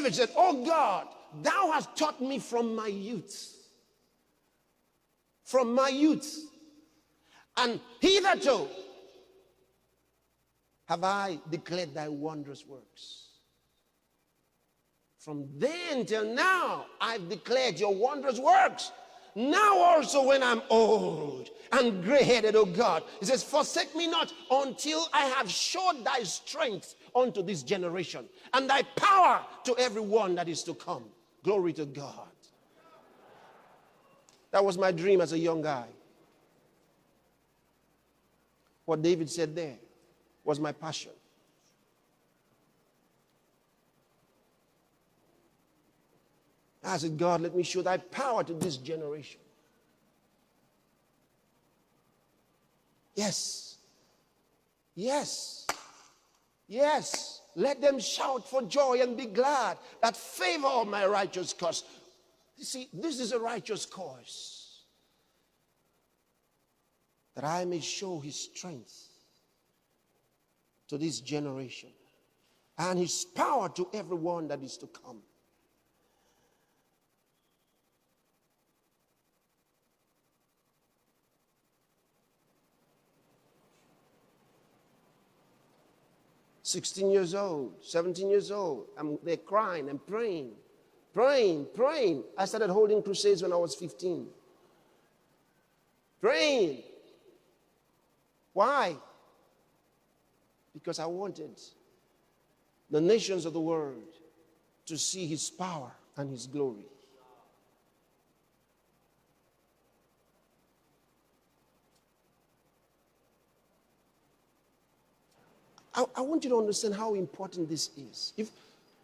David said, oh God, thou hast taught me from my youth. From my youth. And hitherto have I declared thy wondrous works. From then till now, I've declared your wondrous works. Now also when I'm old and gray-headed, O God, he says, forsake me not until I have showed thy strength unto this generation and thy power to everyone that is to come. Glory to God. That was my dream as a young guy. What David said there was my passion. I said, God, let me show thy power to this generation. Yes. Yes. Yes. Let them shout for joy and be glad that favor my righteous cause. You see, this is a righteous cause. That I may show his strength to this generation and his power to everyone that is to come. "16 years old, 17 years old, they're crying and praying. Praying. I started holding crusades when I was 15. Praying. Why? Because I wanted the nations of the world to see his power and his glory. I want you to understand how important this is. If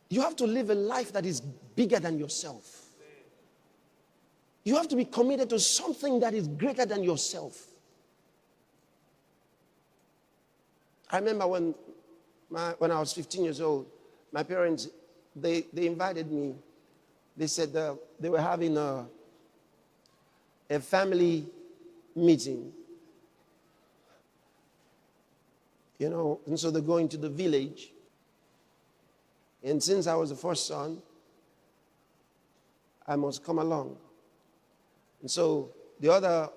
you have to live a life that is bigger than yourself. You have to be committed to something that is greater than yourself. I remember when I was 15 years old, my parents, they invited me. They said they were having a family meeting. You know, and so they're going to the village. And since I was the first son, I must come along. And so the other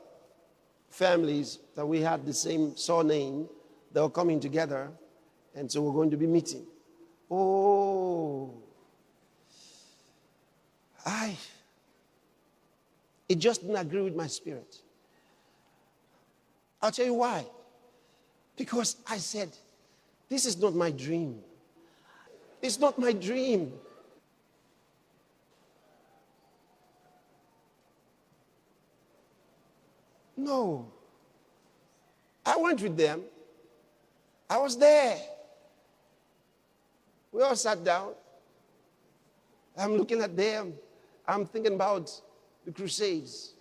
families that we had the same surname, they were coming together. And so we're going to be meeting. It just didn't agree with my spirit. I'll tell you why. Because I said, this is not my dream. It's not my dream. No. I went with them. I was there. We all sat down. I'm looking at them. I'm thinking about the crusades.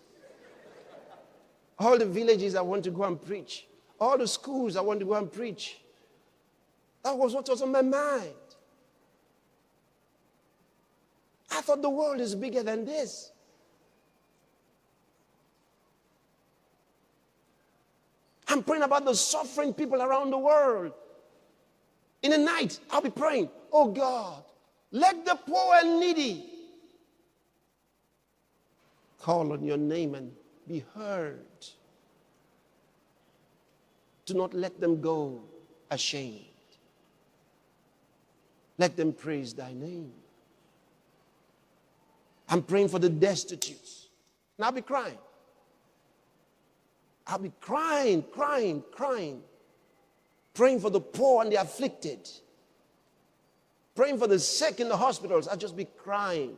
All the villages I want to go and preach. All the schools I want to go and preach. That was what was on my mind. I thought the world is bigger than this. I'm praying about the suffering people around the world. In the night, I'll be praying, oh God, let the poor and needy call on your name and be heard. Do not let them go ashamed. Let them praise thy name. I'm praying for the destitute. And I'll be crying. I'll be crying. Praying for the poor and the afflicted. Praying for the sick in the hospitals. I'll just be crying.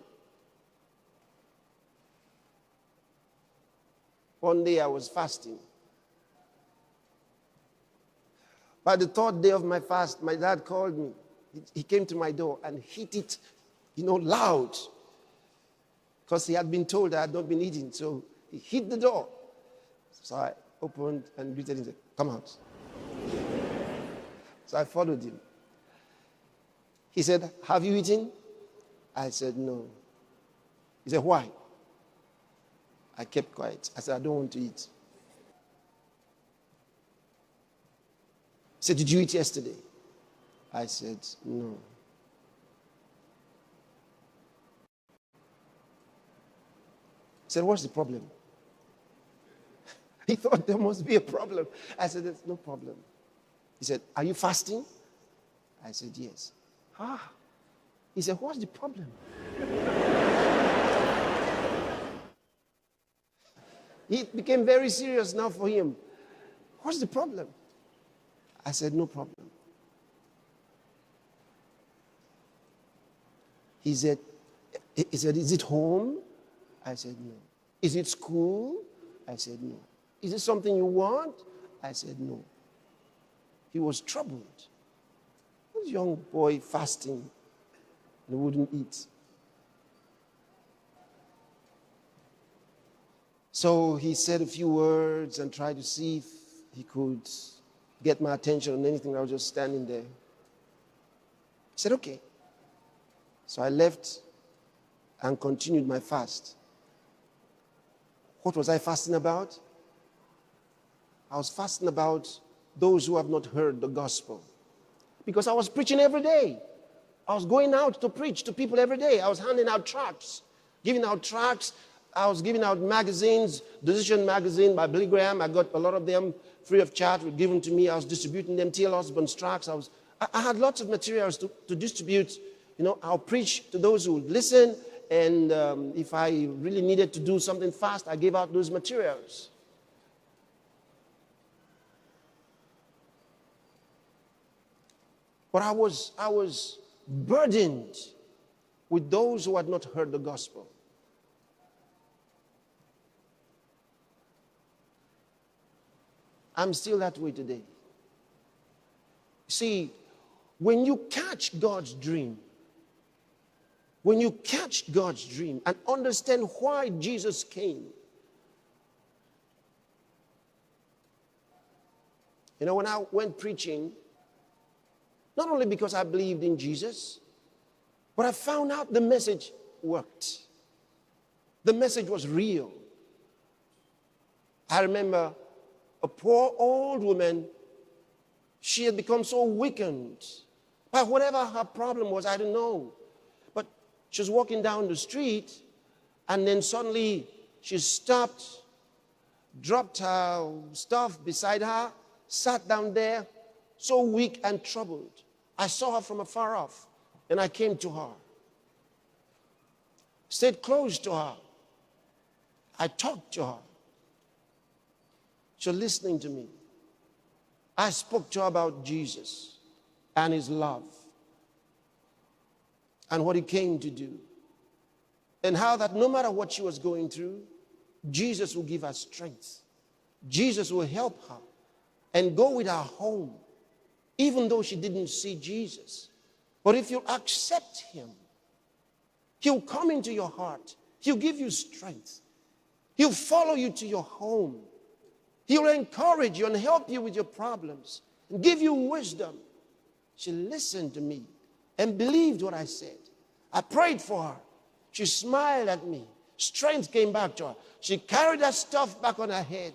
One day I was fasting. By the third day of my fast, my dad called me. He came to my door and hit it, loud. Because he had been told I had not been eating. So he hit the door. So I opened and greeted him and said, come out. So I followed him. He said, have you eaten? I said, no. He said, why? I kept quiet. I said, I don't want to eat. He said, did you eat yesterday? I said, no. said, what's the problem? He thought there must be a problem. I said, there's no problem. He said, are you fasting? I said, yes. Ah. He said, what's the problem? It became very serious now for him. What's the problem? I said, no problem. He said, is it home? I said, no. Is it school? I said, no. Is it something you want? I said, no. He was troubled. This young boy fasting and wouldn't eat. So he said a few words and tried to see if he could get my attention on anything. I was just standing there. He said, okay. So I left and continued my fast. What was I fasting about? I was fasting about those who have not heard the gospel. Because I was preaching every day. I was going out to preach to people every day. I was handing out tracts, giving out tracts. I was giving out magazines, Decision magazine by Billy Graham. I got a lot of them free of charge, were given to me. I was distributing them, T.L. Osborne's tracts. I had lots of materials to distribute. You know, I'll preach to those who would listen. And if I really needed to do something fast, I gave out those materials. But I was burdened with those who had not heard the gospel. I'm still that way today. See, when you catch God's dream, when you catch God's dream and understand why Jesus came, you know, when I went preaching, not only because I believed in Jesus, but I found out the message worked. The message was real. I remember a poor old woman, she had become so weakened by whatever her problem was, I don't know. But she was walking down the street, and then suddenly she stopped, dropped her stuff beside her, sat down there, so weak and troubled. I saw her from afar off, and I came to her, stayed close to her. I talked to her. She was listening to me. I spoke to her about Jesus and his love and what he came to do, and how that no matter what she was going through, Jesus will give her strength. Jesus will help her and go with her home, even though she didn't see Jesus. But if you accept him, he'll come into your heart. He'll give you strength. He'll follow you to your home. He'll encourage you and help you with your problems and give you wisdom. She listened to me and believed what I said. I prayed for her. She smiled at me. Strength came back to her. She carried that stuff back on her head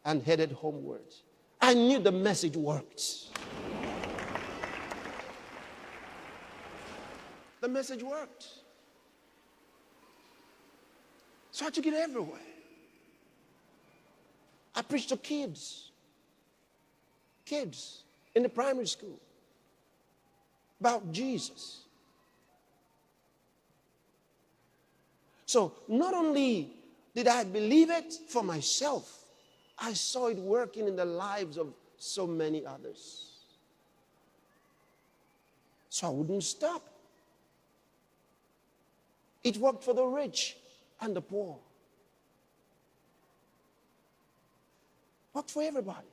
and headed homeward. I knew the message worked. The message worked. So I took it everywhere. I preached to kids in the primary school about Jesus. So not only did I believe it for myself, I saw it working in the lives of so many others. So I wouldn't stop. It worked for the rich and the poor. Worked for everybody.